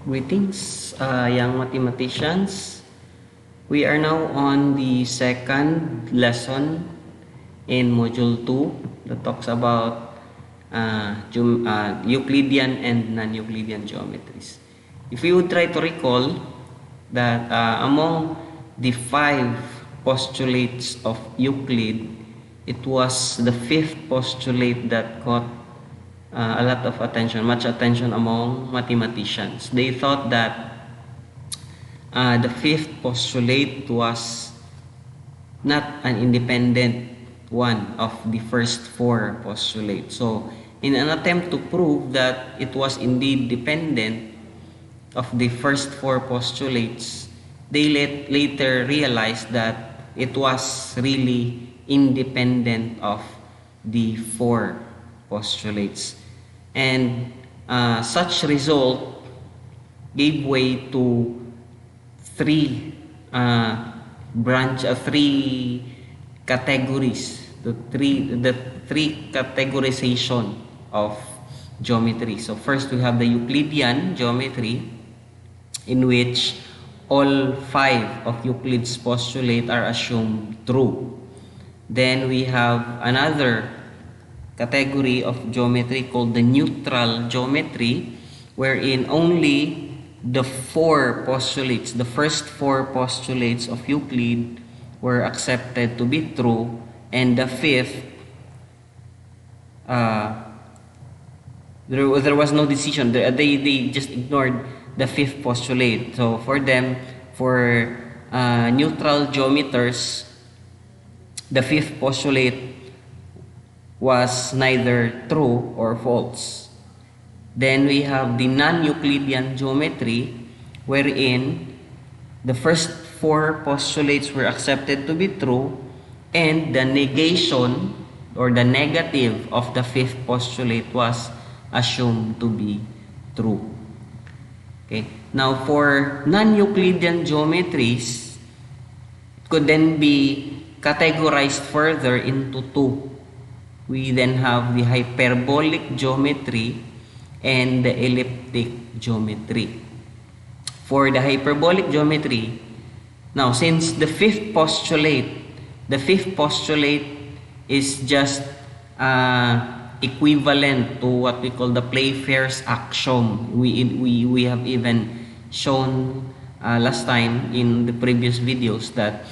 Greetings, young mathematicians. We are now on the second lesson in Module 2 that talks about Euclidean and non-Euclidean geometries. If we would try to recall that among the 5 postulates of Euclid, it was the 5th postulate that caught a lot of attention, much attention among mathematicians. They thought that the 5th postulate was not an independent one of the first 4 postulates. So, in an attempt to prove that it was indeed dependent of the first 4 postulates, they later realized that it was really independent of the 4 postulates. And such result gave way to 3 categories, the three categorization of geometry. So first we have the Euclidean geometry, in which all 5 of Euclid's postulates are assumed true. Then we have another category of geometry called the neutral geometry, wherein only the 4 postulates, the first 4 postulates of Euclid were accepted to be true, and the 5th, there was no decision. They just ignored the 5th postulate. So for them, for neutral geometers, the 5th postulate was neither true or false. Then we have the non-Euclidean geometry, wherein the first 4 postulates were accepted to be true, and the negation or the negative of the 5th postulate was assumed to be true. Okay. Now, for non-Euclidean geometries, it could then be categorized further into 2. We then have the hyperbolic geometry and the elliptic geometry. For the hyperbolic geometry, now since the 5th postulate is just equivalent to what we call the Playfair's axiom. We have even shown last time in the previous videos that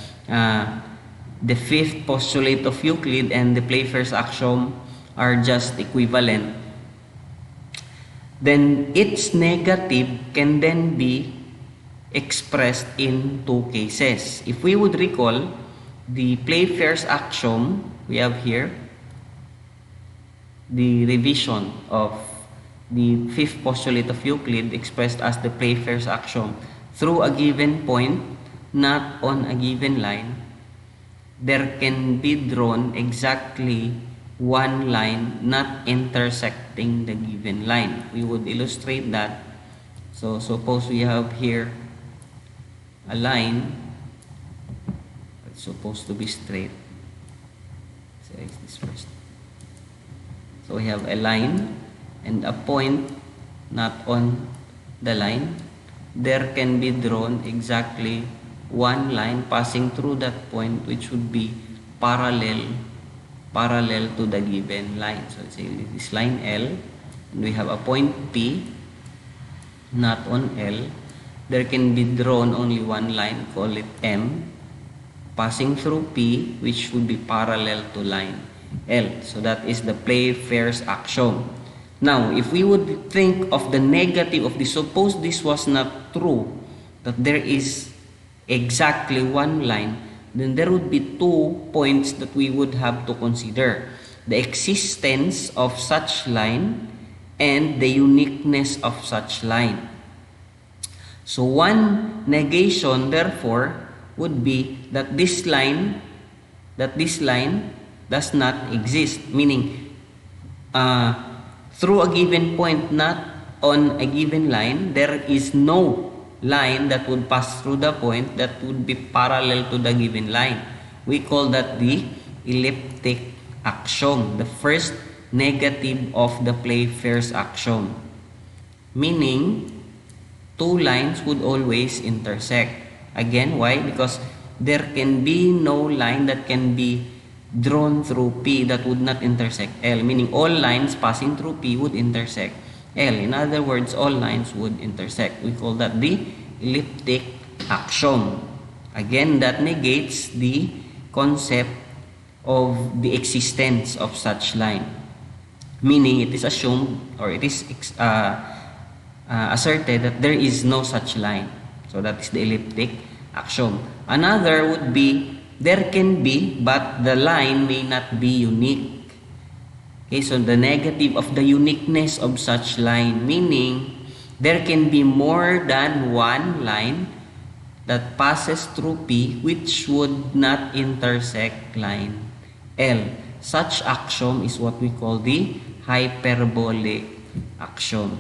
the 5th postulate of Euclid and the Playfair's axiom are just equivalent. Then its negative can then be expressed in 2 cases. If we would recall, the Playfair's axiom, we have here the revision of the 5th postulate of Euclid expressed as the Playfair's axiom. Through a given point, not on a given line, there can be drawn exactly one line not intersecting the given line. We would illustrate that. So suppose we have here a line. It's supposed to be straight. So it's this first. So we have a line and a point not on the line. There can be drawn exactly one line passing through that point, which would be parallel to the given line. So let's say this line L, and we have a point P not on L. There can be drawn only one line, call it M, passing through P, which would be parallel to line L. So that is the Playfair's axiom. Now, if we would think of the negative of this, suppose this was not true, that there is exactly one line, then there would be 2 points that we would have to consider: the existence of such line and the uniqueness of such line. So one negation, therefore, would be that this line does not exist, meaning through a given point not on a given line, there is no line that would pass through the point that would be parallel to the given line. We call that the elliptic axiom, the first negative of the Playfair's axiom. Meaning, two lines would always intersect. Again, why? Because there can be no line that can be drawn through P that would not intersect L, meaning all lines passing through P would intersect L. In other words, all lines would intersect. We call that the elliptic axiom. Again, that negates the concept of the existence of such line, meaning it is assumed or it is asserted that there is no such line. So that is the elliptic axiom. Another would be there can be, but the line may not be unique. Okay, so the negative of the uniqueness of such line, meaning there can be more than one line that passes through P which would not intersect line L. Such axiom is what we call the hyperbolic axiom.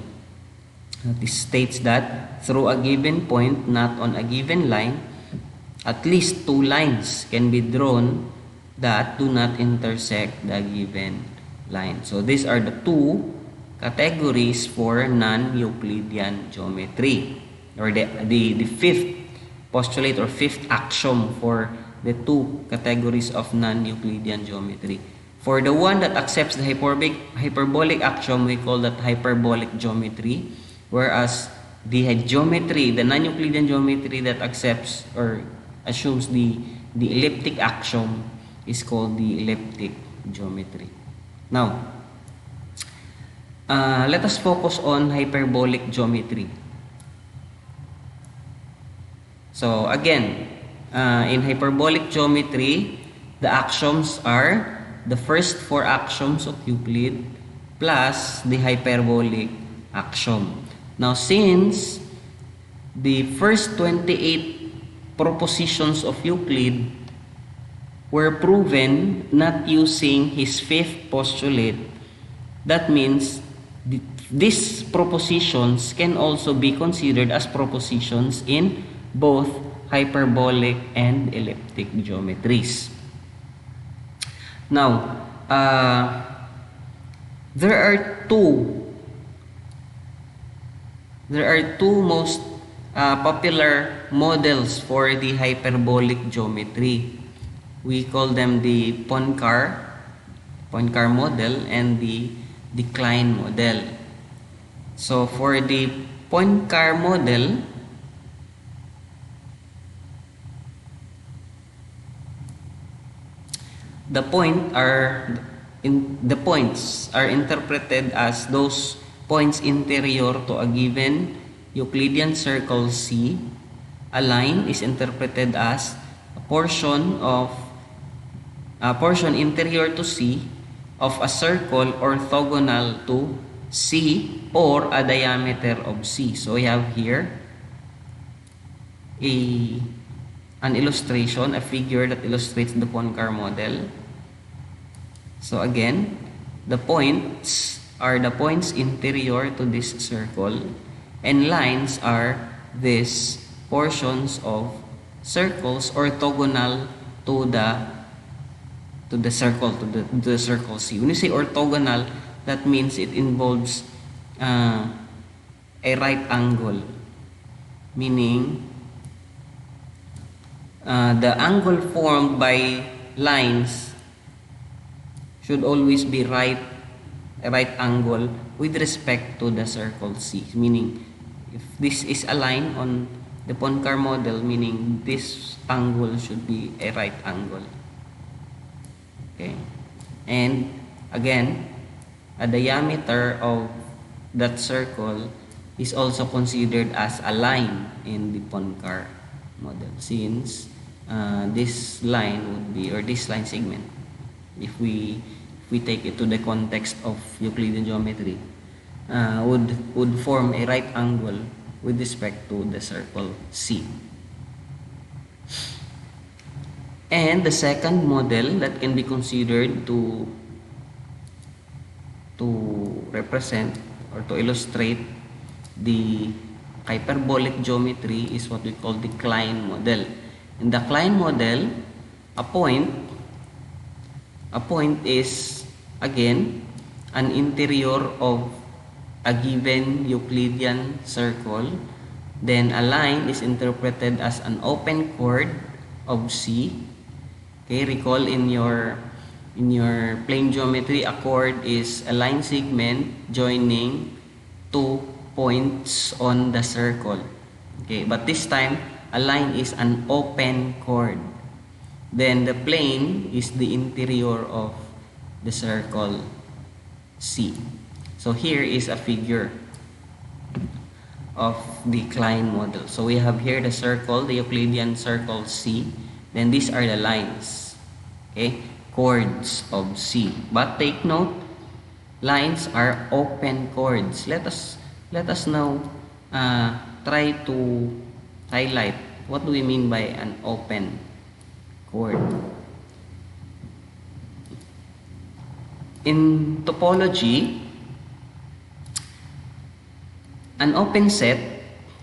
It states that through a given point, not on a given line, at least two lines can be drawn that do not intersect the given line. So these are the two categories for non-Euclidean geometry, or the fifth postulate or fifth axiom for the two categories of non-Euclidean geometry. For the one that accepts the hyperbolic axiom, we call that hyperbolic geometry, whereas the geometry, the non-Euclidean geometry that accepts or assumes the elliptic axiom is called the elliptic geometry. Now, let us focus on hyperbolic geometry. So again, in hyperbolic geometry, the axioms are the first four axioms of Euclid plus the hyperbolic axiom. Now, since the first 28 propositions of Euclid were proven not using his fifth postulate, that means these propositions can also be considered as propositions in both hyperbolic and elliptic geometries. Now, there are two most popular models for the hyperbolic geometry. We call them the Poincare model and the Klein model. So for the Poincare model, the points are interpreted as those points interior to a given Euclidean circle C. A line is interpreted as a portion interior to C of a circle orthogonal to C or a diameter of C. So we have here an illustration, a figure that illustrates the Poincare model. So again, the points are the points interior to this circle, and lines are these portions of circles orthogonal to the circle C. When you say orthogonal, that means it involves a right angle, meaning the angle formed by lines should always be a right angle with respect to the circle C. Meaning, if this is a line on the Poincare model, meaning this angle should be a right angle. Okay, and again, a diameter of that circle is also considered as a line in the Poincare model, since this line would be, or this line segment, if we take it to the context of Euclidean geometry, would form a right angle with respect to the circle C. And the second model that can be considered to represent or to illustrate the hyperbolic geometry is what we call the Klein model. In the Klein model, a point is again an interior of a given Euclidean circle Then a line is interpreted as an open chord of C. Okay, recall in your plane geometry, a chord is a line segment joining two points on the circle. Okay, but this time a line is an open chord. Then the plane is the interior of the circle C. So here is a figure of the Klein model. So we have here the circle, the Euclidean circle C. Then these are the lines, okay, chords of C. But take note, lines are open chords. Let us now try to highlight what do we mean by an open chord. In topology, an open set,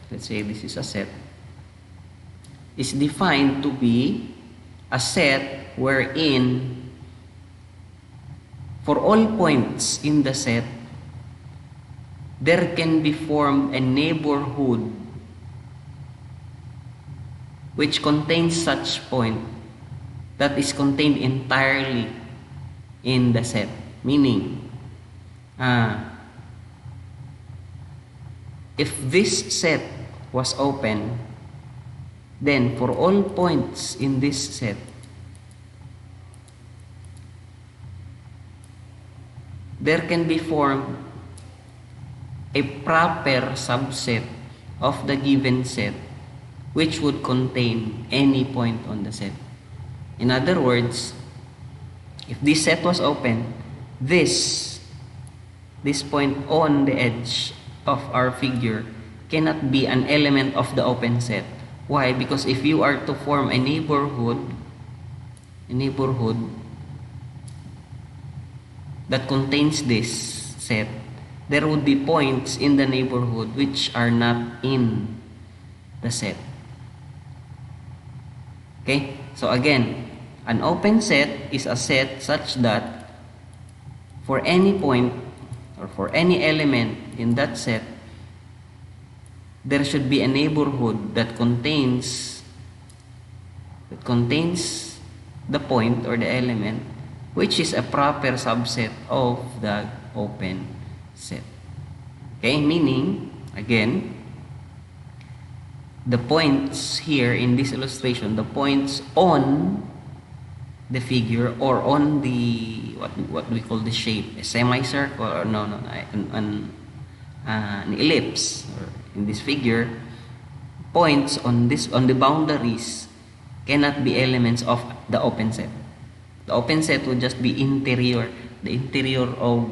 let's say this is a set, is defined to be a set wherein for all points in the set, there can be formed a neighborhood which contains such point that is contained entirely in the set. Meaning, if this set was open, then for all points in this set, there can be formed a proper subset of the given set which would contain any point on the set. In other words, if this set was open, this point on the edge of our figure cannot be an element of the open set. Why? Because if you are to form a neighborhood that contains this set, there would be points in the neighborhood which are not in the set. Okay? So again, an open set is a set such that for any point or for any element in that set, there should be a neighborhood that contains the point or the element which is a proper subset of the open set. Okay, meaning, again, the points here in this illustration, the points on the figure or on the what we call the shape, a semicircle or an ellipse, or in this figure, points on the boundaries cannot be elements of the open set. The open set would just be the interior of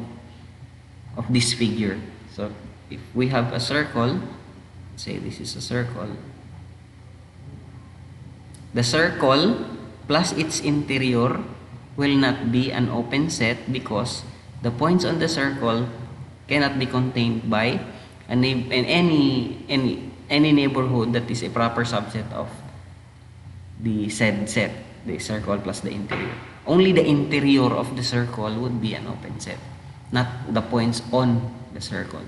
this figure. So if we have a circle, say this is a circle, the circle plus its interior will not be an open set because the points on the circle cannot be contained by any neighborhood that is a proper subset of the said set, the circle plus the interior. Only the interior of the circle would be an open set, not the points on the circle.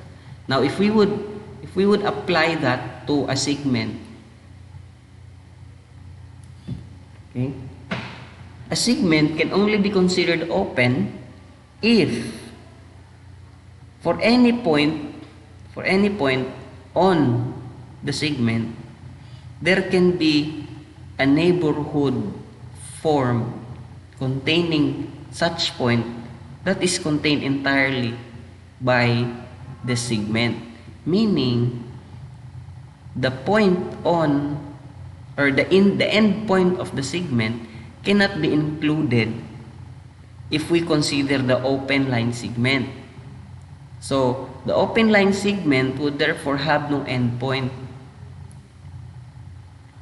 Now if we would apply that to a segment, okay, a segment can only be considered open if for any point on the segment there can be a neighborhood formed containing such point that is contained entirely by the segment. Meaning, the point on or the end point of the segment cannot be included if we consider the open line segment. So the open line segment would therefore have no end point.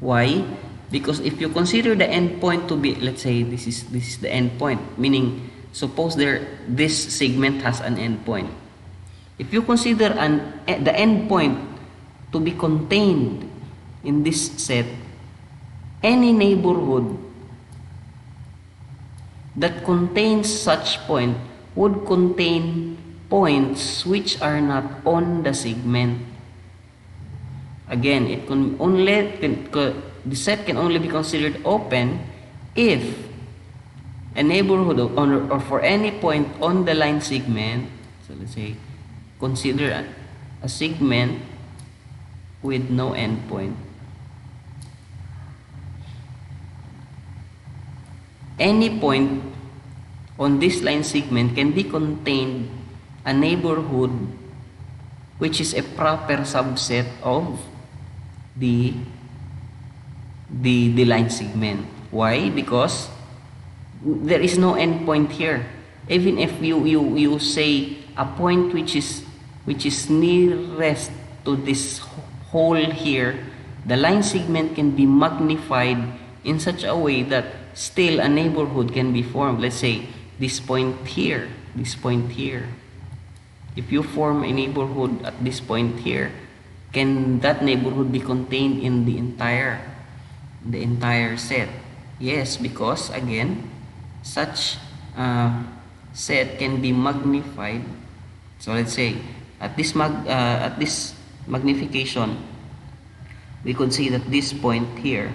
Why? Because if you consider the end point to be, let's say this is the end point, meaning suppose this segment has an end point. If you consider the end point to be contained in this set, any neighborhood that contains such point would contain points which are not on the segment. Again, the set can only be considered open if a neighborhood or for any point on the line segment. So let's say consider a segment with no endpoint. Any point on this line segment can be contained a neighborhood which is a proper subset of the line segment. Why? Because there is no endpoint here. Even if you say a point which is nearest to this hole here, the line segment can be magnified in such a way that still a neighborhood can be formed. Let's say this point here, this point here. If you form a neighborhood at this point here, can that neighborhood be contained in the entire set? Yes, because again, such set can be magnified. So let's say at this magnification, we could see that this point here,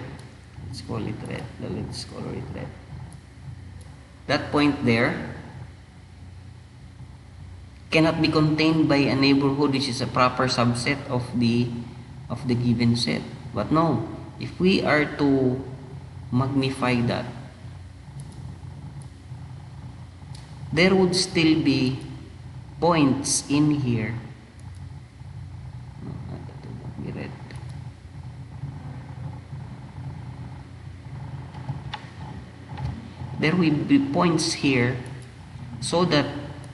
let's call it red. Let's color it red. That point there cannot be contained by a neighborhood which is a proper subset of the given set. But no, if we are to magnify that, there would still be points in here. No, that would not be red. There will be points here so that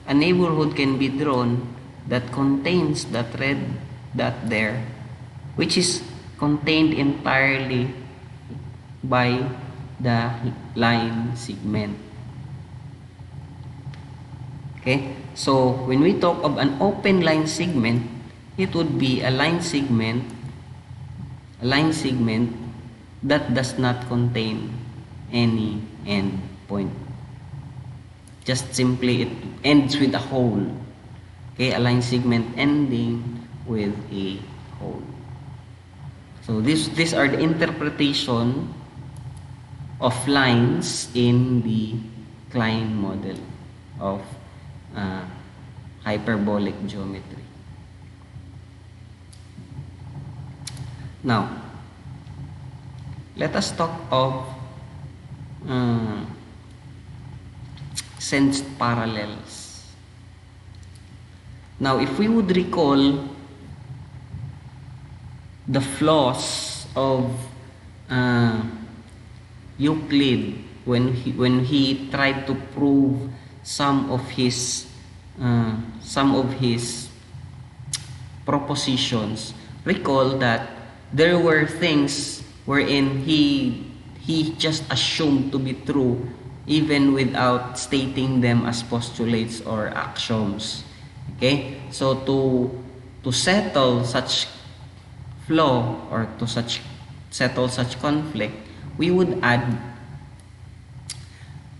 a neighborhood can be drawn that contains that red dot there, which is contained entirely by the line segment. Okay, so when we talk of an open line segment, it would be a line segment that does not contain any endpoint. Just simply it ends with a hole. Okay, a line segment ending with a hole. So these are the interpretation of lines in the Klein model of hyperbolic geometry. Now, let us talk of sensed parallels. Now, if we would recall the flaws of Euclid when he tried to prove some of his propositions, recall that there were things wherein he just assumed to be true even without stating them as postulates or axioms. Okay, so to settle such flaw or to settle such conflict, we would add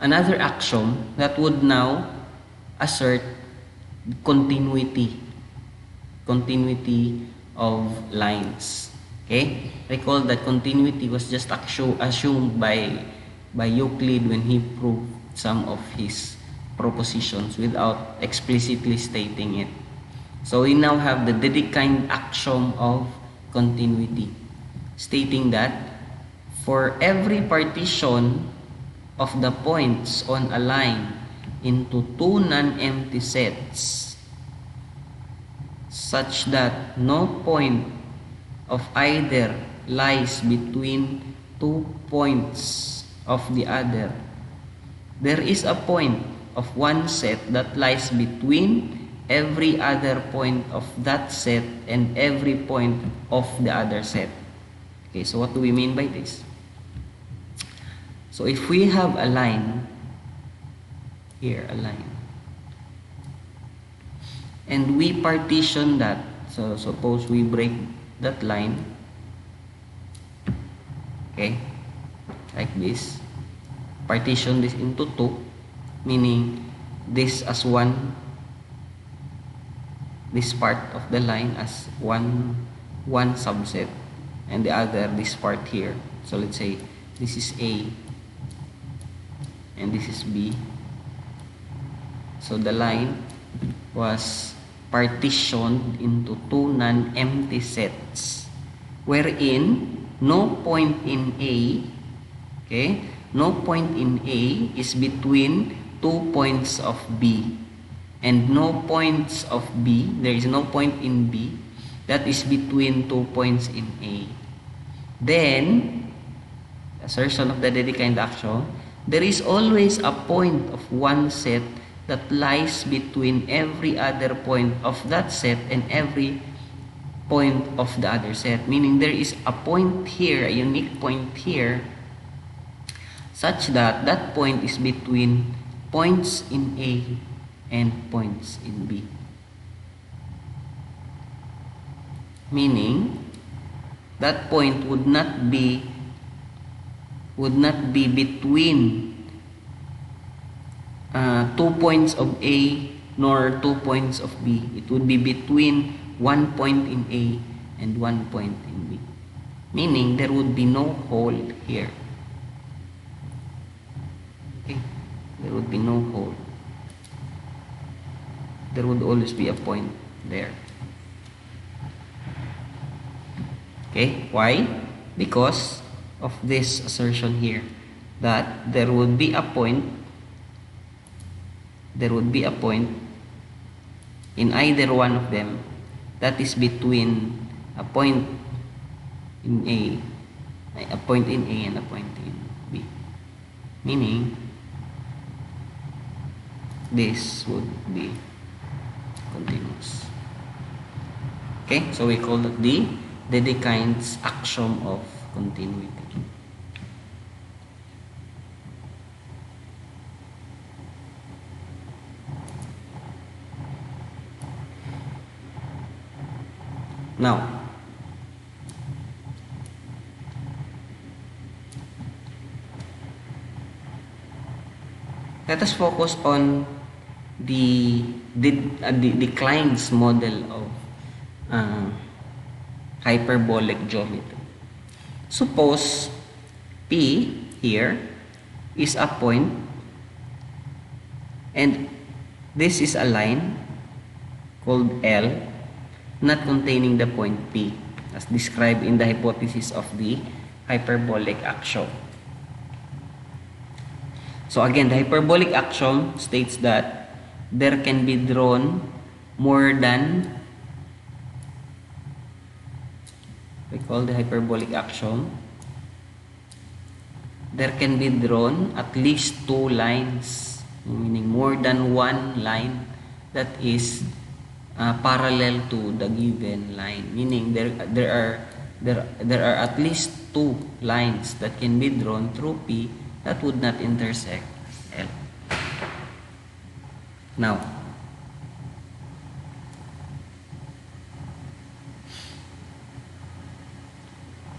another axiom that would now assert continuity of lines. Okay, recall that continuity was just assumed by Euclid when he proved some of his propositions without explicitly stating it. So we now have the Dedekind axiom of continuity, stating that for every partition of the points on a line into two non-empty sets such that no point of either lies between 2 points of the other, there is a point of one set that lies between every other point of that set and every point of the other set. Okay, so what do we mean by this? So if we have a line here, a line, and we partition that, so suppose we break that line, okay, like this, partition this into two, meaning this as one, this part of the line as one subset, and the other this part here. So let's say this is A and this is B. So the line was partitioned into two non-empty sets wherein no point in A, okay, no point in A is between 2 points of B, and no points of B, there is no point in B that is between 2 points in A. Then, assertion of the Dedekind axiom, there is always a point of one set that lies between every other point of that set and every point of the other set. Meaning there is a point here, a unique point here, such that that point is between points in A and points in B. Meaning that point would not be between 2 points of A nor 2 points of B. It would be between 1 point in A and 1 point in B. Meaning there would be no hole here. Okay? There would be no hole. There would always be a point there. Okay? Why? Because of this assertion here, that there would be a point in either one of them that is between a point in A and a point in B. Meaning this would be continuous. Okay, so we call it the Dedekind's axiom of continuity. Now, let us focus on the Klein's model of hyperbolic geometry. Suppose P here is a point and this is a line called L not containing the point P as described in the hypothesis of the hyperbolic axiom. So again, the hyperbolic axiom states that there can be drawn more than, we call the hyperbolic axiom, there can be drawn at least two lines, meaning more than one line that is parallel to the given line. Meaning there are at least two lines that can be drawn through P that would not intersect L. Now,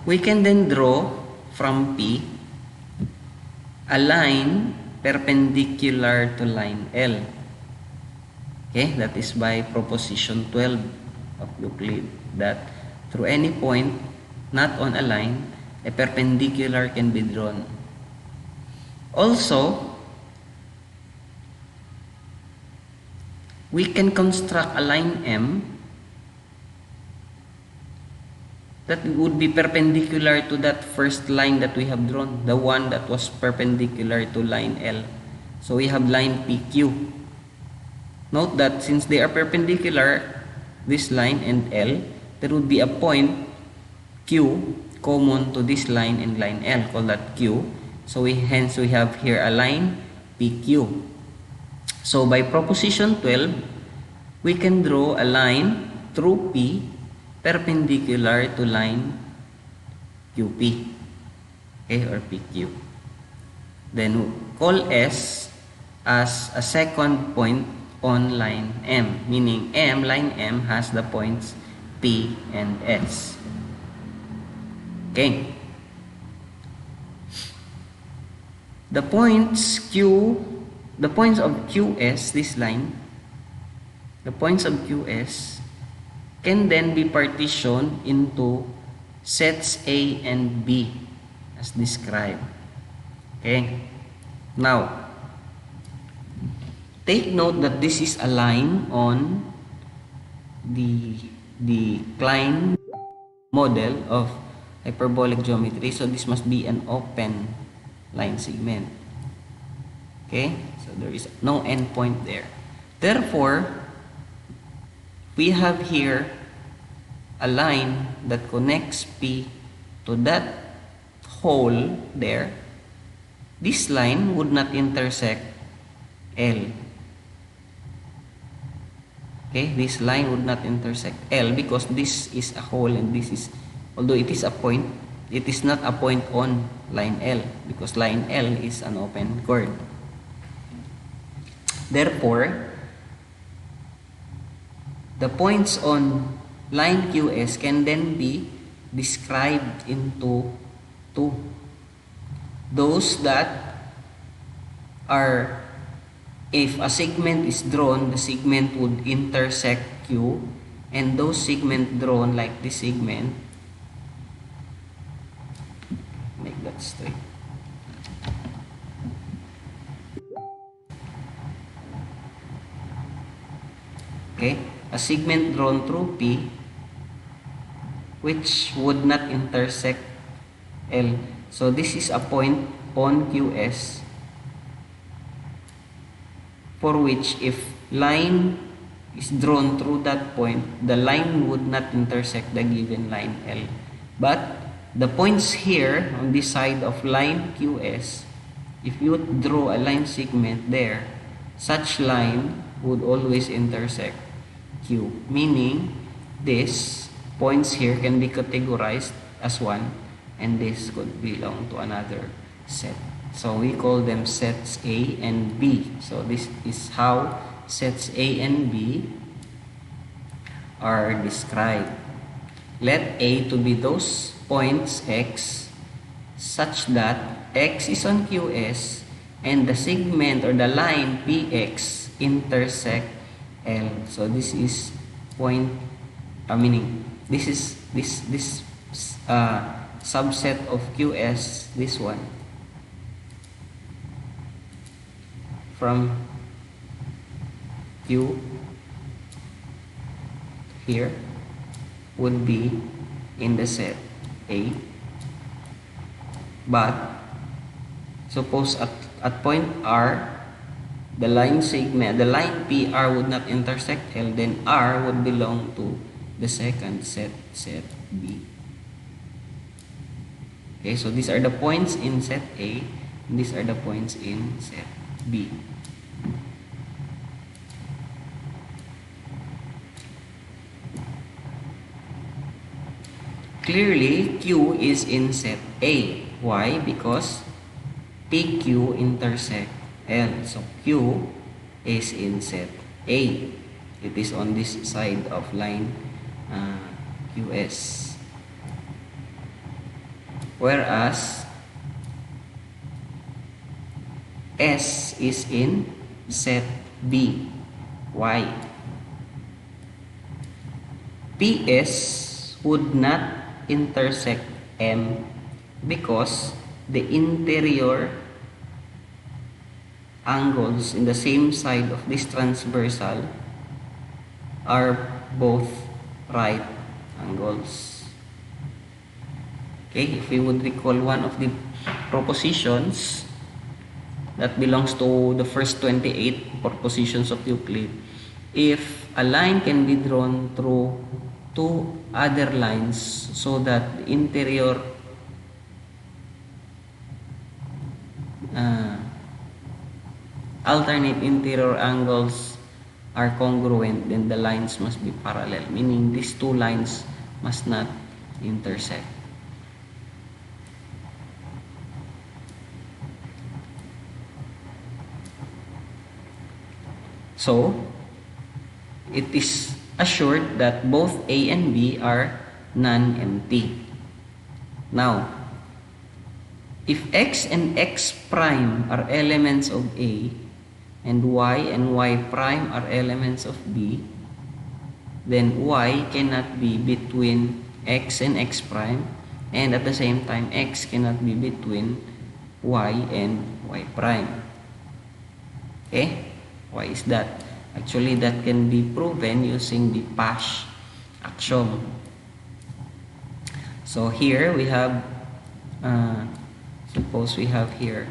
we can then draw from P a line perpendicular to line L. Okay, that is by proposition 12 of Euclid, that through any point not on a line, a perpendicular can be drawn. Also, we can construct a line M that would be perpendicular to that first line that we have drawn, the one that was perpendicular to line L. So we have line PQ. Note that since they are perpendicular, this line and L, there would be a point Q common to this line and line L, call that Q. So hence we have here a line PQ. So by proposition 12, we can draw a line through P perpendicular to line QP, okay, or PQ. Then call S as a second point on line M, meaning line M has the points P and S. Okay. The points of QS, this line, the points of QS can then be partitioned into sets A and B as described. Okay. Now, take note that this is a line on the Klein model of hyperbolic geometry. So this must be an open line segment. Okay? So there is no endpoint there. Therefore, we have here a line that connects P to that hole there. This line would not intersect L. Okay, this line would not intersect L because this is a hole and this is, although it is a point, it is not a point on line L because line L is an open chord. Therefore, the points on line QS can then be described into two. Those that are, if a segment is drawn, the segment would intersect Q, and those segments drawn like this segment, make that straight. Okay, a segment drawn through P which would not intersect L. So this is a point on QS for which if line is drawn through that point, the line would not intersect the given line L. But the points here on this side of line QS, if you draw a line segment there, such line would always intersect Q, meaning these points here can be categorized as one and this could belong to another set. So we call them sets A and B. So this is how sets A and B are described. Let A to be those points X such that X is on QS and the segment or the line PX intersect L. So this is point, meaning this is this subset of QS, this one, from Q here would be in the set A. But suppose at point R, the line segment, the line PR would not intersect L, then R would belong to the second set, set B. Okay, so these are the points in set A, and these are the points in set B. Clearly, Q is in set A. Why? Because PQ intersect L. So Q is in set A. It is on this side of line QS. Whereas S is in set B. Why? PS would not intersect M because the interior angles in the same side of this transversal are both right angles. Okay, if we would recall one of the propositions that belongs to the first 28 propositions of Euclid, if a line can be drawn through two other lines so that the interior alternate interior angles are congruent, then the lines must be parallel, meaning these two lines must not intersect. So it is assured that both A and B are non-empty. Now, if X and X prime are elements of A and Y prime are elements of B, then Y cannot be between x and x prime, and at the same time x cannot be between y and y prime. Okay? Why is that? Actually, that can be proven using the Pasch axiom. So here we have, suppose we have here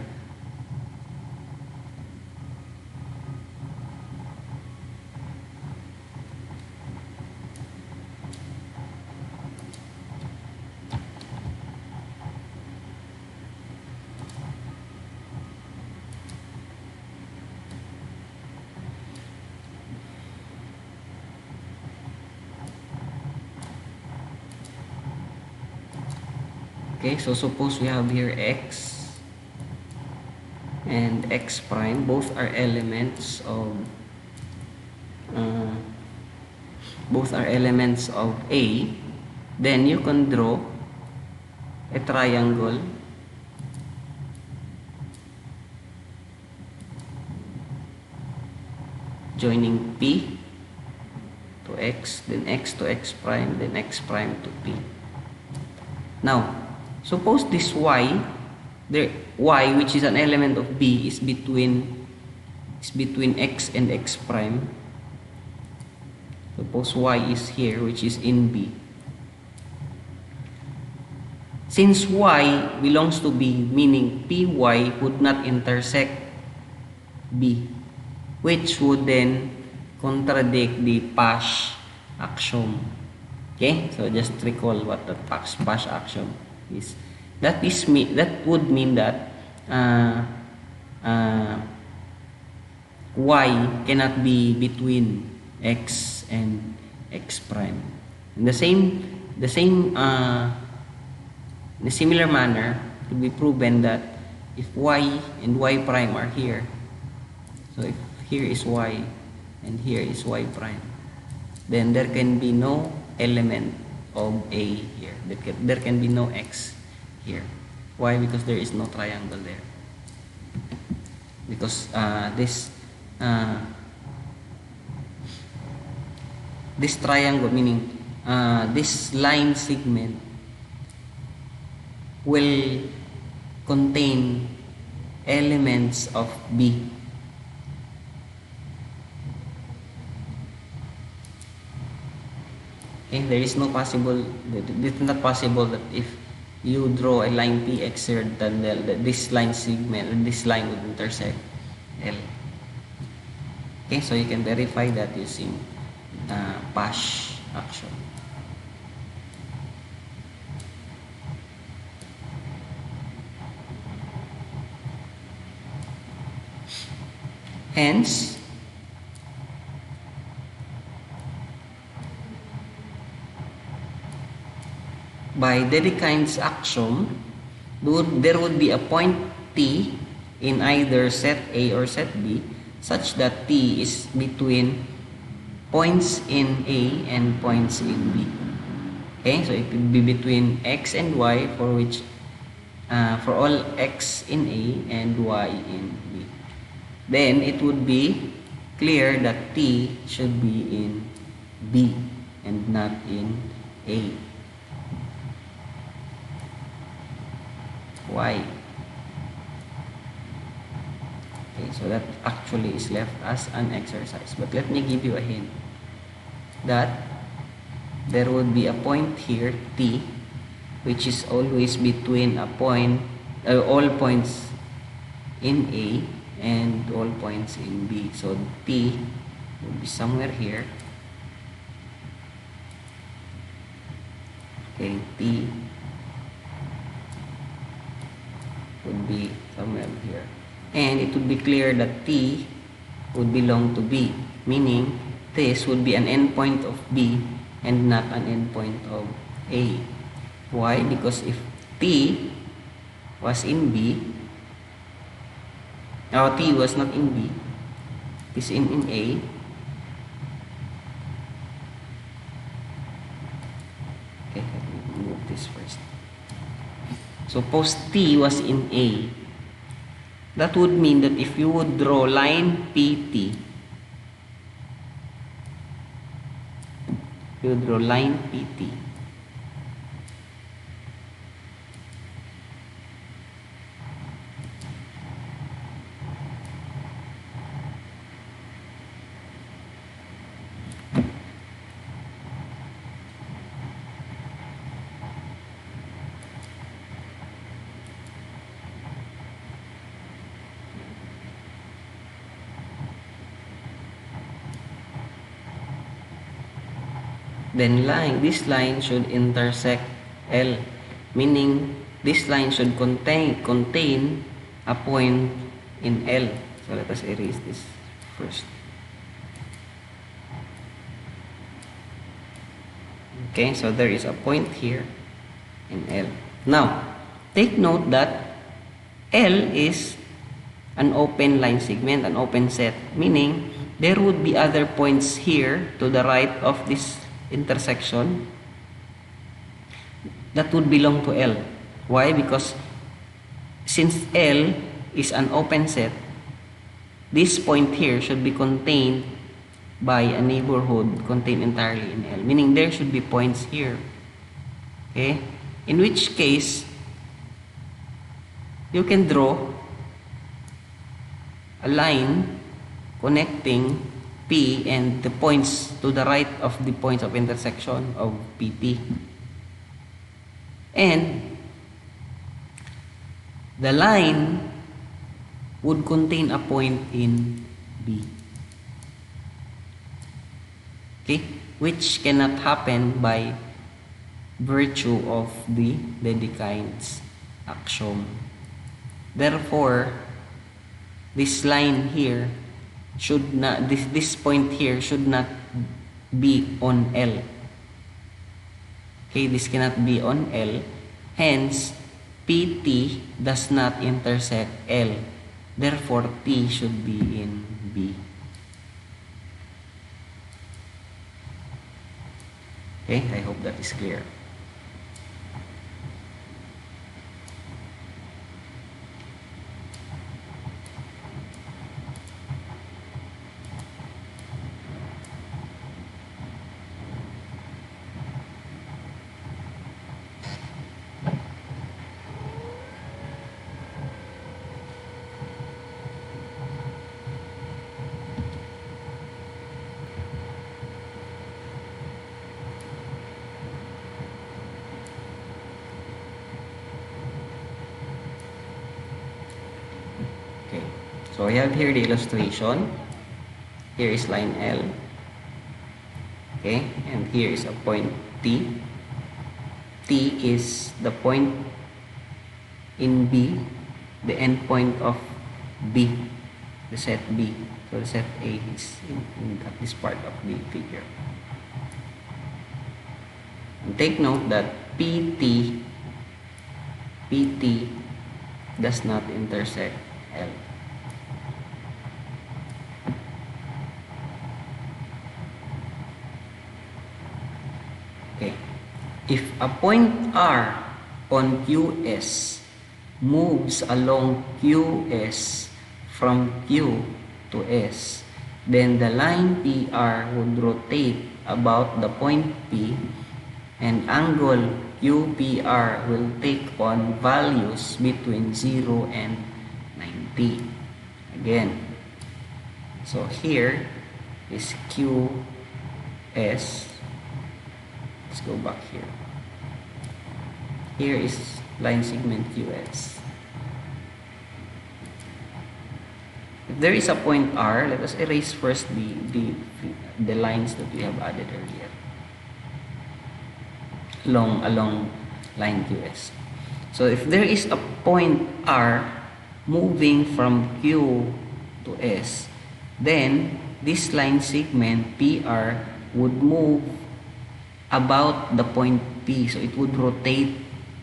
okay, so suppose we have here x and x prime, both are elements of A. Then you can draw a triangle joining P to X, then X to X prime, then X prime to P. Now, suppose this Y, the Y which is an element of B is between X and X prime. Suppose Y is here, which is in B. Since Y belongs to B, meaning PY would not intersect B, which would then contradict the Pasch axiom. Okay, so just recall what the Pasch axiom is. That would mean that Y cannot be between X and X prime. In the similar manner, to be proven that if Y and Y prime are here, so if here is Y and here is Y prime, then there can be no element of A here. There can be no X here. Why? Because there is no triangle there. Because this triangle, meaning this line segment, will contain elements of B. Okay, there is no possible, it is not possible that if you draw a line PX here, then this line segment, this line would intersect L. Okay, so you can verify that using Pasch axiom. Hence, by Dedekind's axiom, there would be a point T in either set A or set B such that T is between points in A and points in B. Okay, so it could be between X and Y for which for all X in A and Y in B. Then it would be clear that T should be in B and not in A. Why? Okay, so that actually is left as an exercise. But let me give you a hint that there would be a point here, T, which is always between a point, all points in A and all points in B. So T would be somewhere here. Okay, T would be somewhere here. And it would be clear that T would belong to B, meaning this would be an endpoint of B and not an endpoint of A. Why? Because if T was in B, or T was not in B, it is in A, okay, let me move this first. Suppose T was in A, that would mean that if you would draw line PT, you draw line PT, then this line should intersect L, meaning this line should contain a point in L. So let us erase this first. Okay, so there is a point here in L. Now, take note that L is an open line segment, an open set, meaning there would be other points here to the right of this intersection that would belong to L. Why? Because since L is an open set, this point here should be contained by a neighborhood contained entirely in L, meaning there should be points here. Okay? In which case, you can draw a line connecting P and the points to the right of the points of intersection of PP. And the line would contain a point in B. Okay? Which cannot happen by virtue of the Dedekind's axiom. Therefore, this line here should not, this point here should not be on L. Okay, this cannot be on L. Hence, PT does not intersect L. Therefore, T should be in B. Okay, I hope that is clear. So I have here the illustration. Here is line L. Okay, and here is a point T. T is the point in B, the endpoint of B, the set B. So the set A is in this part of the figure. And take note that PT does not intersect L. Okay. If a point R on QS moves along QS from Q to S, then the line PR would rotate about the point P, and angle QPR will take on values between 0 and 90. Again, so here is QS. Let's go back here. Here is line segment QS. If there is a point R, let us erase first the lines that we have added earlier along line QS. So if there is a point R moving from Q to S, then this line segment PR would move about the point P. So it would rotate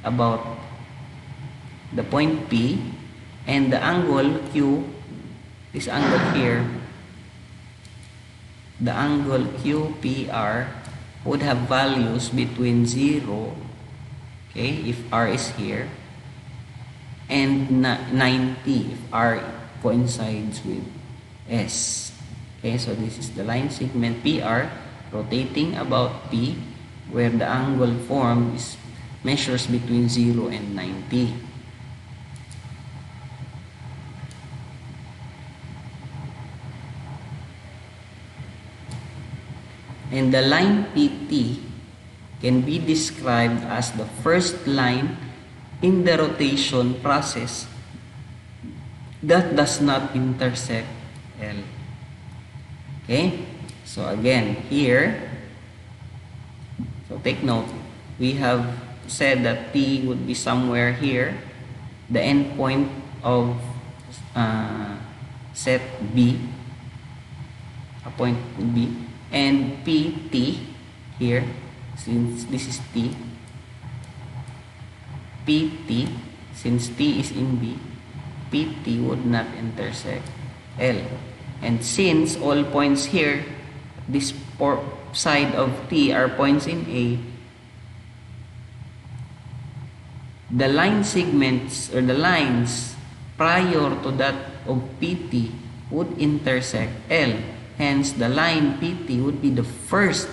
about the point P, and the angle Q, this angle here, the angle QPR would have values between 0, okay, if R is here, and 90 if R coincides with S. Okay, so this is the line segment PR rotating about P, where the angle formed measures between 0 and 90. And the line PT can be described as the first line in the rotation process that does not intersect L. Okay? So again, here, So take note, we have said that P would be somewhere here, the endpoint of set B, a point B, and PT here, since this is T, PT, since T is in B, PT would not intersect L. And since all points here, this side of T are points in A, the line segments or the lines prior to that of PT would intersect L. Hence, the line PT would be the first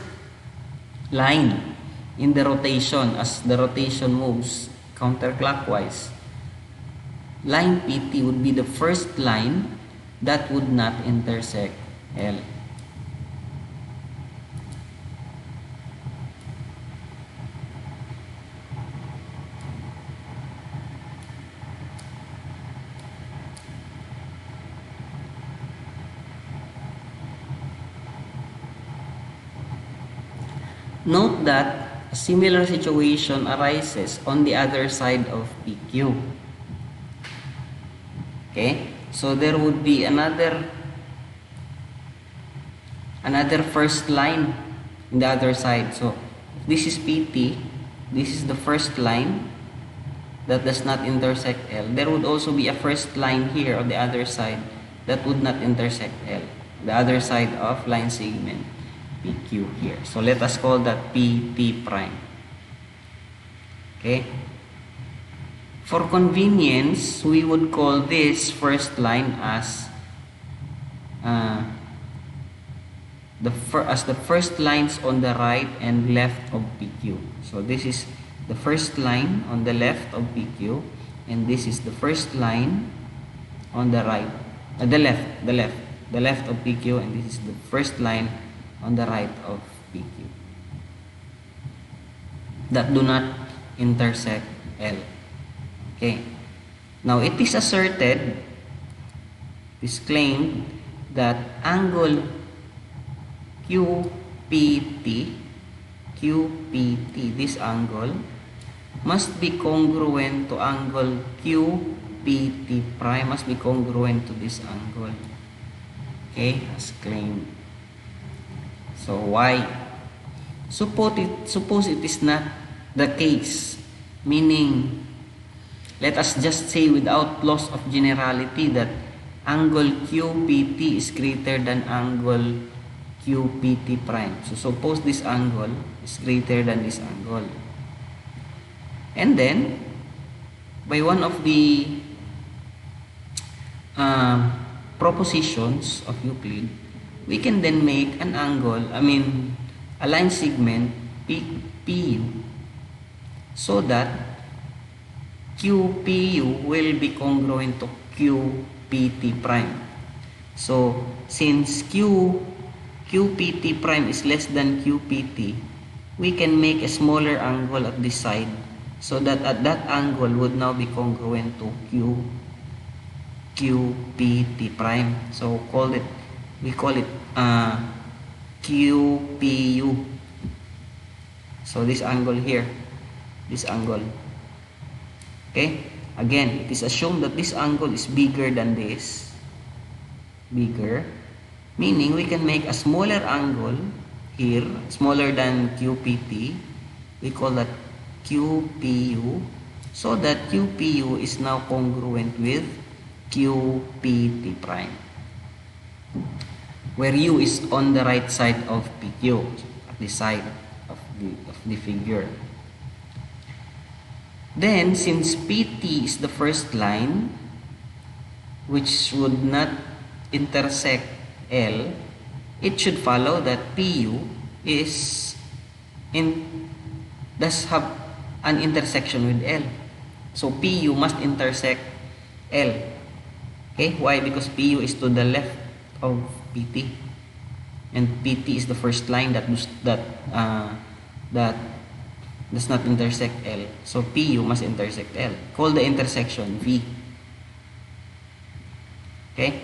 line in the rotation as the rotation moves counterclockwise. Line PT would be the first line that would not intersect L. Note that a similar situation arises on the other side of PQ. Okay? So there would be another first line in the other side. So if this is PT, this is the first line that does not intersect L. There would also be a first line here on the other side that would not intersect L. The other side of line segment PQ here. So let us call that PT prime. Okay? For convenience, we would call this first line as the first lines on the right and left of PQ. So this is the first line on the left of PQ, and this is the first line on the right, the left of PQ, and this is the first line on the right of PQ that do not intersect L. Okay. Now it is asserted, it is claimed that angle QPT, this angle, must be congruent to angle QPT prime, must be congruent to this angle. Okay, as claimed. So why? Suppose it is not the case, meaning let us just say without loss of generality that angle QPT is greater than angle QPT prime. So suppose this angle is greater than this angle. And then, by one of the propositions of Euclid, we can then make an angle, a line segment PU, so that QPU will be congruent to QPT prime. So, since QPT prime is less than QPT, we can make a smaller angle at this side so that at that angle would now be congruent to QPT prime. So, we call it QPU. So, this angle here, this angle. Okay? Again, it is assumed that this angle is bigger than this. Bigger. Meaning, we can make a smaller angle here, smaller than QPT. We call that QPU. So that QPU is now congruent with QPT prime, where U is on the right side of PQ, at the side of the figure. Then, since PT is the first line, which would not intersect L, it should follow that PU does have an intersection with L. So PU must intersect L. Okay, why? Because PU is to the left of PT, and PT is the first line that does not intersect L. So PU must intersect L. Call the intersection V. Okay?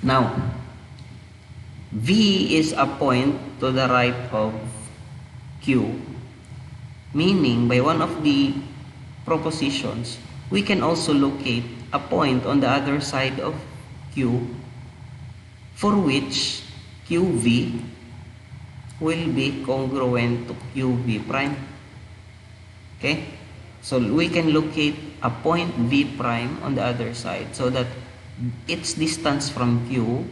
Now, V is a point to the right of Q, meaning by one of the propositions, we can also locate a point on the other side of Q for which QV will be congruent to QV prime. Okay? So we can locate a point V prime on the other side so that its distance from Q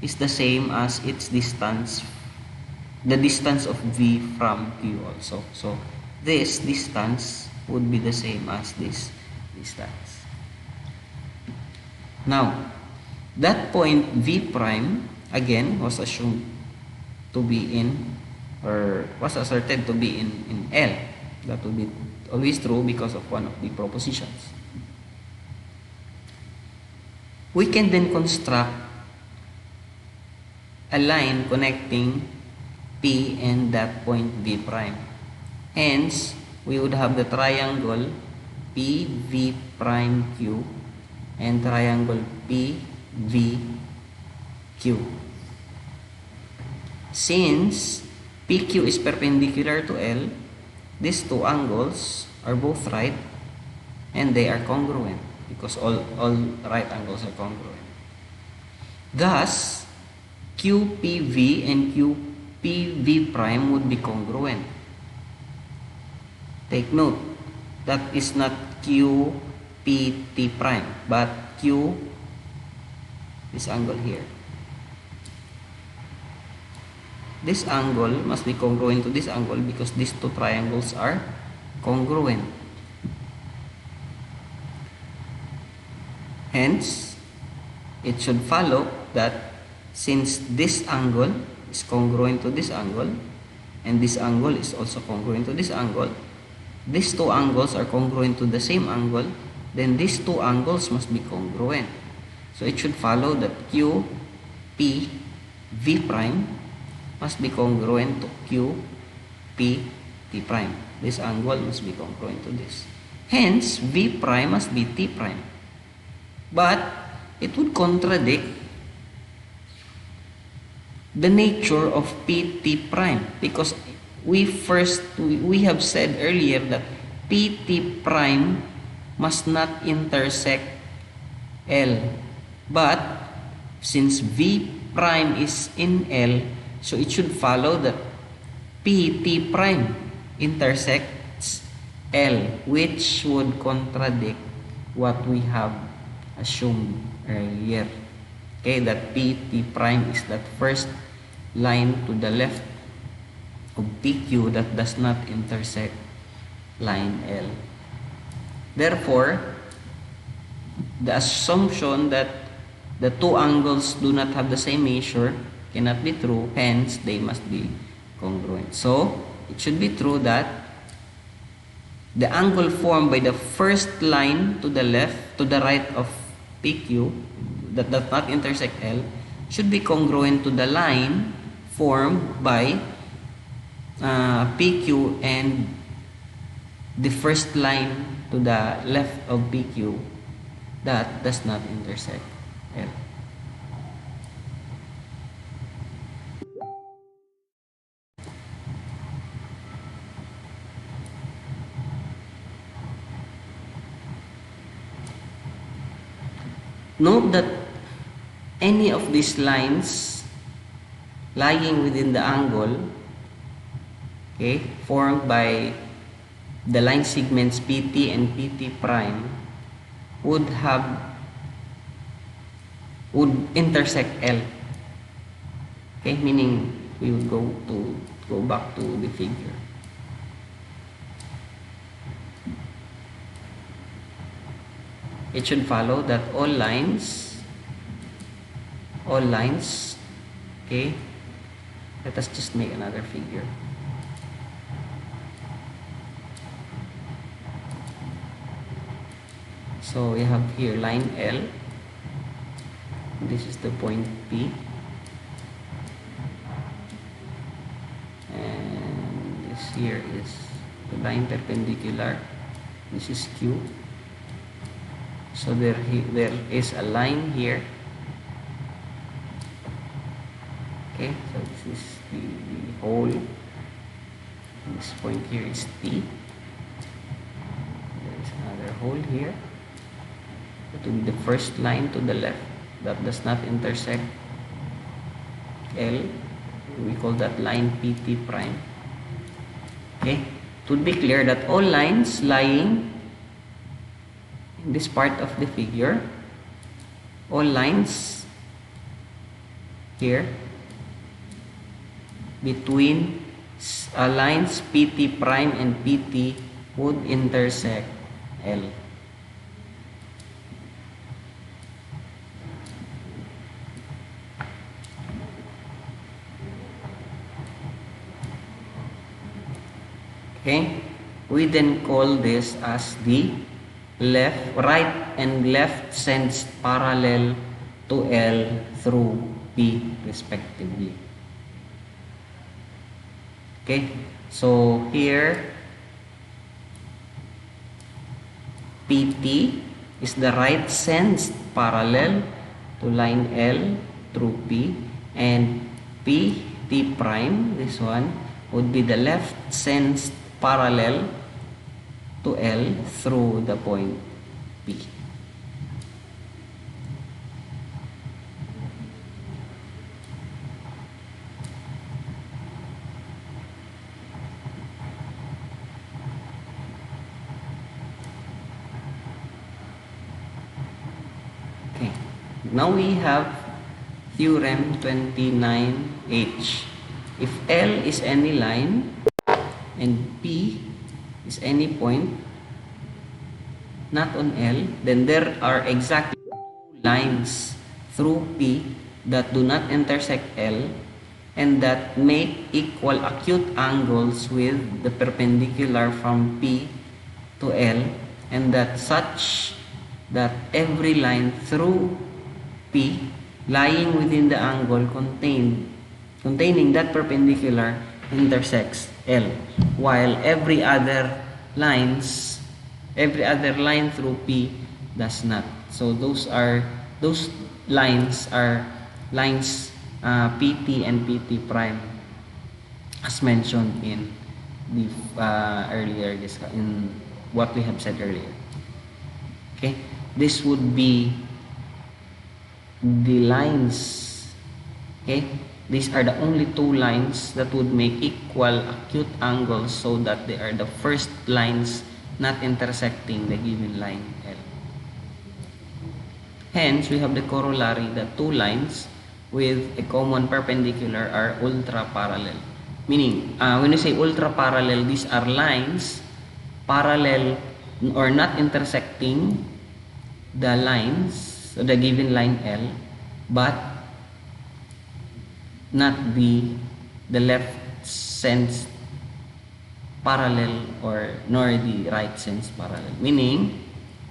is the same as its distance, the distance of V from Q also. So this distance would be the same as this distance. Now, that point V prime again was assumed to be in, or was asserted to be in L. That would be always true because of one of the propositions. We can then construct a line connecting P and that point V prime. Hence, we would have the triangle PV prime Q and triangle PVQ. Since PQ is perpendicular to L, these two angles are both right and they are congruent because all right angles are congruent. Thus, QPV and QPV prime would be congruent. Take note, that is not QPT prime, but Q, this angle here. This angle must be congruent to this angle because these two triangles are congruent. Hence, it should follow that since this angle is congruent to this angle and this angle is also congruent to this angle, these two angles are congruent to the same angle, then these two angles must be congruent. So it should follow that QP V prime must be congruent to QP T prime. This angle must be congruent to this. Hence, V prime must be T prime. But it would contradict the nature of PT prime because we have said earlier that PT prime must not intersect L. But since V prime is in L, so it should follow that PT prime intersects L, which would contradict what we have assumed earlier. Okay, that PT prime is that first line to the left of PQ that does not intersect line L. Therefore, the assumption that the two angles do not have the same measure cannot be true, hence they must be congruent. So, it should be true that the angle formed by the first line to the left, to the right of PQ, that does not intersect L, should be congruent to the line formed by PQ and the first line to the left of PQ that does not intersect L. Note that any of these lines lying within the angle, okay, formed by the line segments PT and PT prime would intersect L. Okay, meaning we would go back to the figure. It should follow that all lines, okay, let us just make another figure. So we have here line L, this is the point P, and this here is the line perpendicular, this is Q. So there is a line here. Okay, so this is the whole This point here is T. There is another hole here. It will be the first line to the left that does not intersect L. We call that line PT prime. Okay, it would be clear that all lines lying in this part of the figure, all lines here between lines PT prime and PT would intersect L. Okay, we then call this as the right and left sensed parallel to L through P respectively. Okay, so here PT is the right sensed parallel to line L through P, and PT prime, this one, would be the left sensed parallel to L through the point P. Okay, now we have theorem 29H. If L is any line and P is any point not on L, then there are exactly two lines through P that do not intersect L and that make equal acute angles with the perpendicular from P to L, and that such that every line through P lying within the angle containing that perpendicular intersects L, while every other line through P does not. So those lines are lines PT and PT prime, as mentioned in the in what we have said earlier. Okay, this would be the lines. Okay, these are the only two lines that would make equal acute angles, so that they are the first lines not intersecting the given line L. Hence, we have the corollary that two lines with a common perpendicular are ultra parallel. Meaning, when we say ultra parallel, these are lines parallel or not intersecting the lines, the given line L, but not be the left sense parallel nor the right sense parallel. Meaning,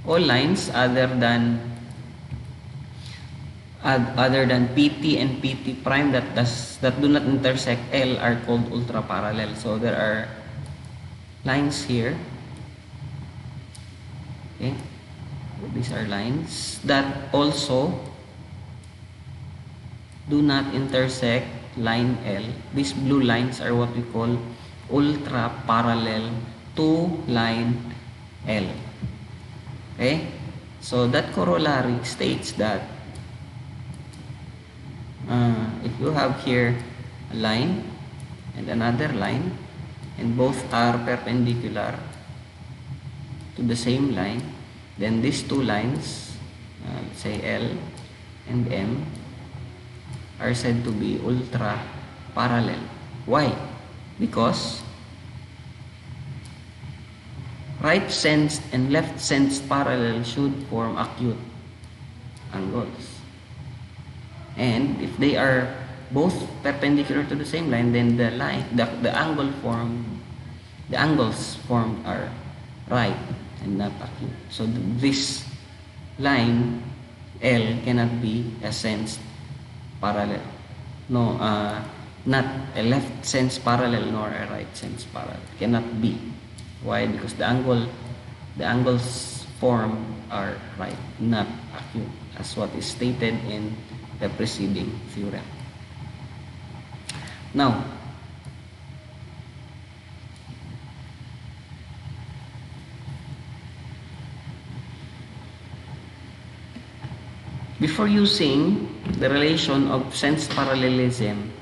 all lines other than PT and PT prime that do not intersect L are called ultra parallel. So there are lines here. Okay, these are lines that also do not intersect line L. These blue lines are what we call ultra parallel to line L. Okay, so that corollary states that if you have here a line and another line and both are perpendicular to the same line, then these two lines, let's say L and M, are said to be ultra parallel. Why? Because right sensed and left sensed parallel should form acute angles. And if they are both perpendicular to the same line, then the angles formed are right and not acute. So this line L cannot be a sensed parallel. No, not a left sense parallel nor a right sense parallel. Cannot be. Why? Because the angles formed are right, not acute, as what is stated in the preceding theorem. Now, Before using the relation of sense parallelism,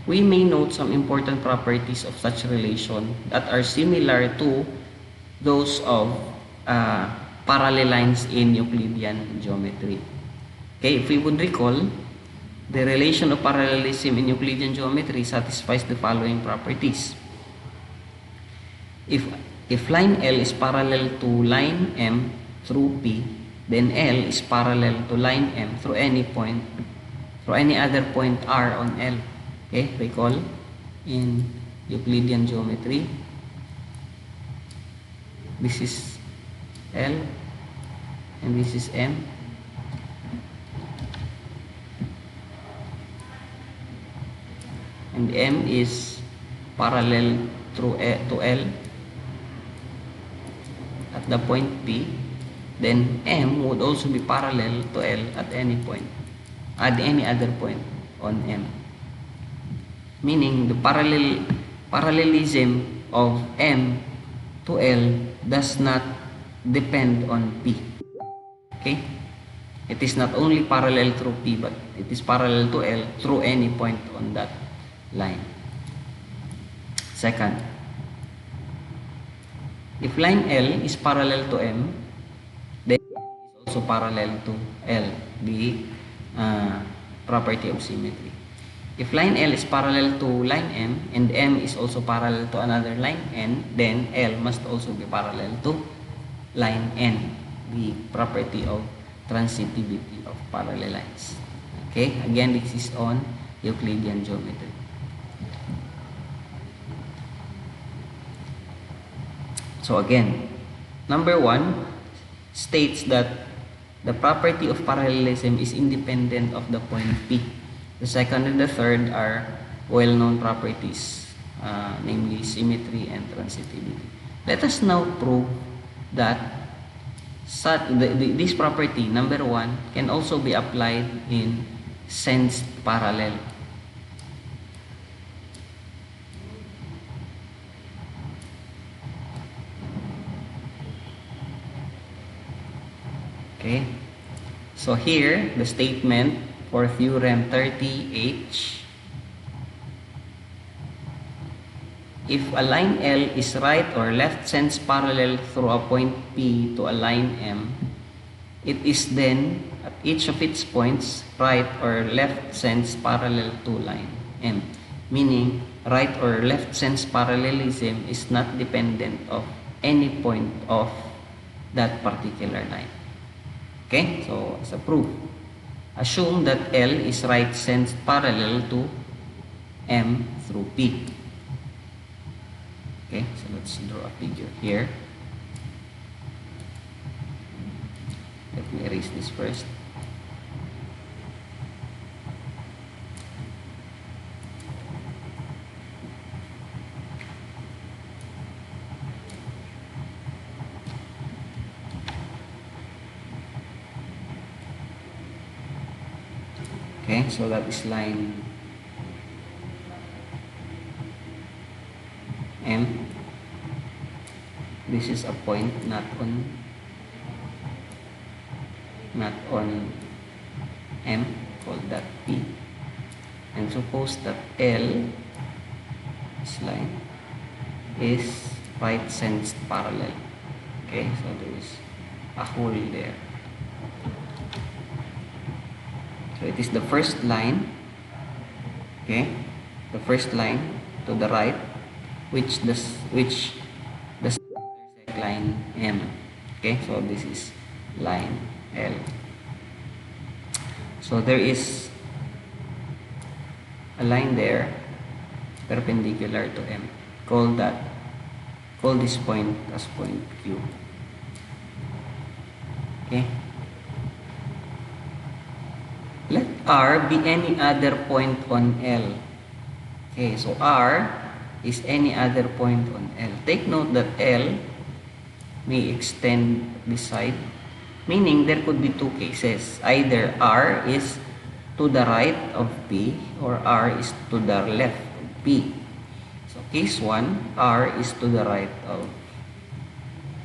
we may note some important properties of such relation that are similar to those of parallel lines in Euclidean geometry. Okay, if we would recall, the relation of parallelism in Euclidean geometry satisfies the following properties. If line L is parallel to line M through P, then L is parallel to line M through any other point R on L. Okay, recall in Euclidean geometry, this is L and this is M. And M is parallel to L at the point P, then M would also be parallel to L at any other point on M. Meaning the parallelism of M to L does not depend on P. Okay? It is not only parallel through P, but it is parallel to L through any point on that line. Second, if line L is parallel to M, then it is also parallel to L, the property of symmetry. If line L is parallel to line M and M is also parallel to another line N, then L must also be parallel to line N, the property of transitivity of parallel lines. Okay, again, this is on Euclidean geometry. So again, number 1 states that the property of parallelism is independent of the point P. The second and the third are well-known properties, namely symmetry and transitivity. Let us now prove that this property, number 1, can also be applied in sensed parallel. Okay, so here the statement for theorem 30H: if a line L is right or left sense parallel through a point P to a line M, it is then at each of its points right or left sense parallel to line M. Meaning, right or left sense parallelism is not dependent of any point of that particular line. Okay, so as a proof, assume that L is right sense parallel to M through P. Okay, so let's draw a figure here. Let me erase this first. Okay, so that is line M. This is a point not on M, call that P. And suppose that L, this line, is right sensed parallel. Okay, so there is a hole there. So it is the first line, okay, the first line to the right, which intersect line M. Okay, so this is line L. So there is a line there perpendicular to M. Call this point as point Q. Okay. Let R be any other point on L. Okay, so R is any other point on L. Take note that L may extend this side, meaning there could be two cases. Either R is to the right of P or R is to the left of P. So case 1, R is to the right of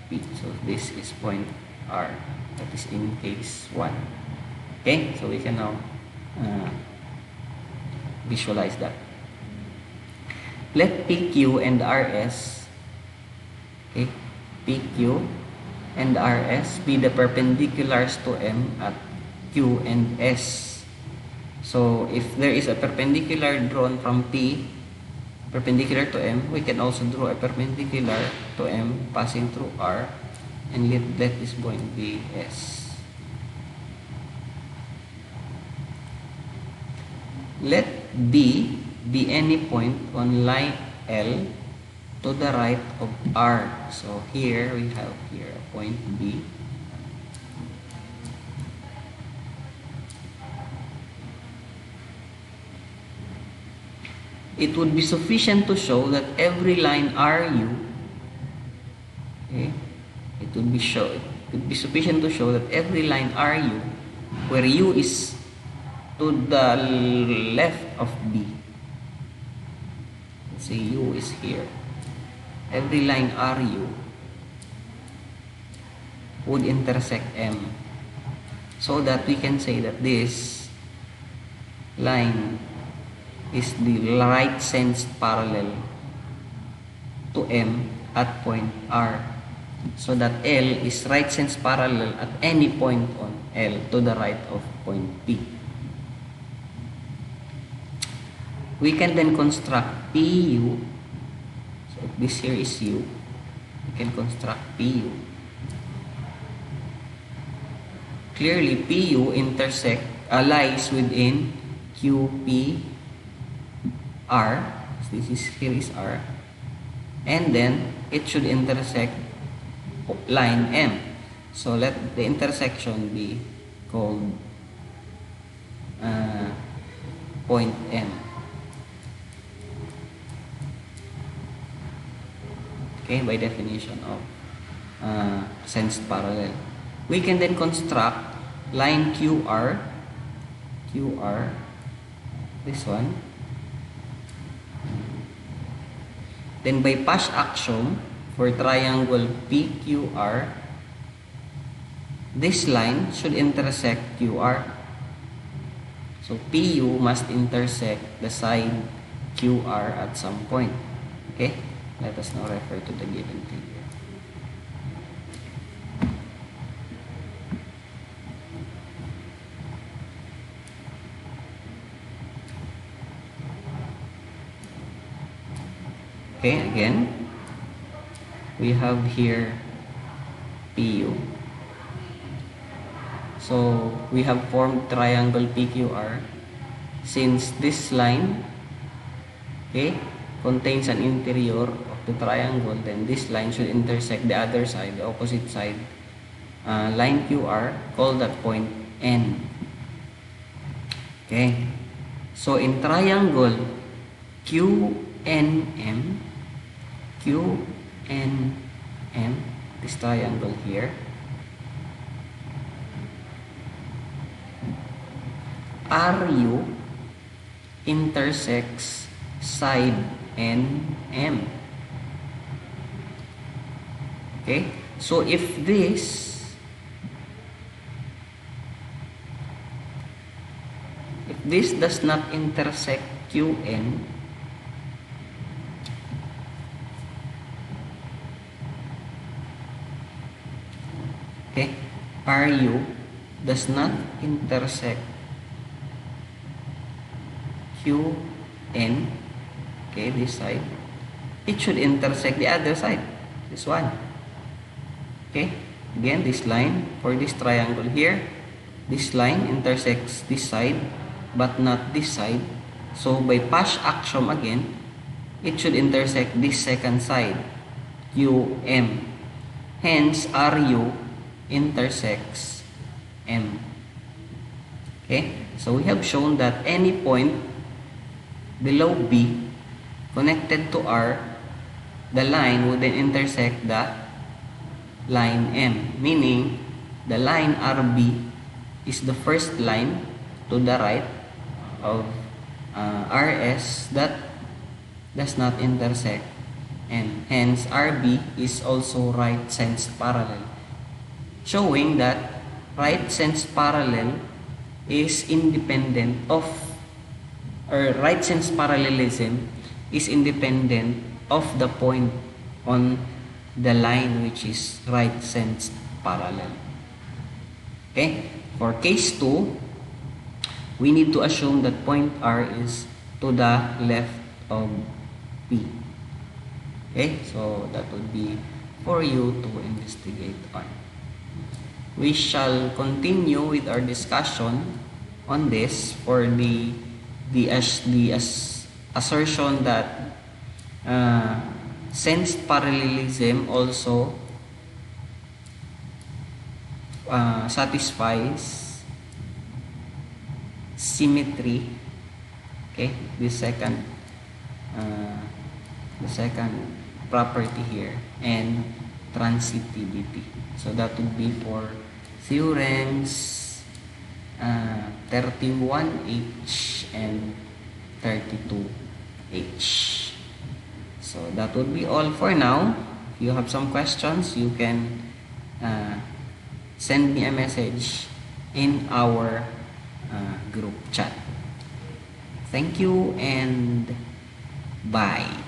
P. So this is point R. That is in case 1. Okay, so we can now visualize that. Let PQ and RS, okay, PQ and RS be the perpendiculars to M at Q and S. So if there is a perpendicular drawn from P perpendicular to M, we can also draw a perpendicular to M passing through R, and let this point be S. Let D be any point on line L to the right of R. So here we have here a point B. It would be sufficient to show that every line RU, okay, it would be sufficient to show that every line RU, where U is to the left of B, let's say U is here, every line RU would intersect M, so that we can say that this line is the right sense parallel to M at point R, so that L is right sense parallel at any point on L to the right of point P. We can then construct PU. So if this here is U, we can construct PU. Clearly, PU lies within QP R. Here is R, and then it should intersect line M. So let the intersection be called point M. Okay, by definition of sensed parallel. We can then construct line QR, this one. Then by Pasch axiom for triangle PQR, this line should intersect QR. So PU must intersect the side QR at some point. Okay? Let us now refer to the given figure. Okay, again, we have here PU. So we have formed triangle PQR. Since this line, okay, contains an interior of the triangle, then this line should intersect the other side, the opposite side. Line QR, call that point N. Okay, so in triangle QNM, this triangle here, RU intersects side NM. Okay, so if this does not intersect QN, okay, RU does not intersect QN, okay, this side, it should intersect the other side, this one. Okay, again, this line for this triangle here, this line intersects this side but not this side. So by Pasch axiom again, it should intersect this second side, QM. Hence, RU intersects M. Okay, so we have shown that any point below B connected to R, the line would then intersect the line M, meaning the line RB is the first line to the right of RS that does not intersect, and hence RB is also right sense parallel, showing that right sense parallel is independent of, or right sense parallelism is independent of the point on the line which is right sense parallel. Okay? For case 2, we need to assume that point R is to the left of P. Okay? So that would be for you to investigate on. We shall continue with our discussion on this for the assertion that sense parallelism also satisfies symmetry. Okay, the second property here, and transitivity. So that would be for theorems 31H and 32H. So that would be all for now. If you have some questions, you can send me a message in our group chat. Thank you and bye.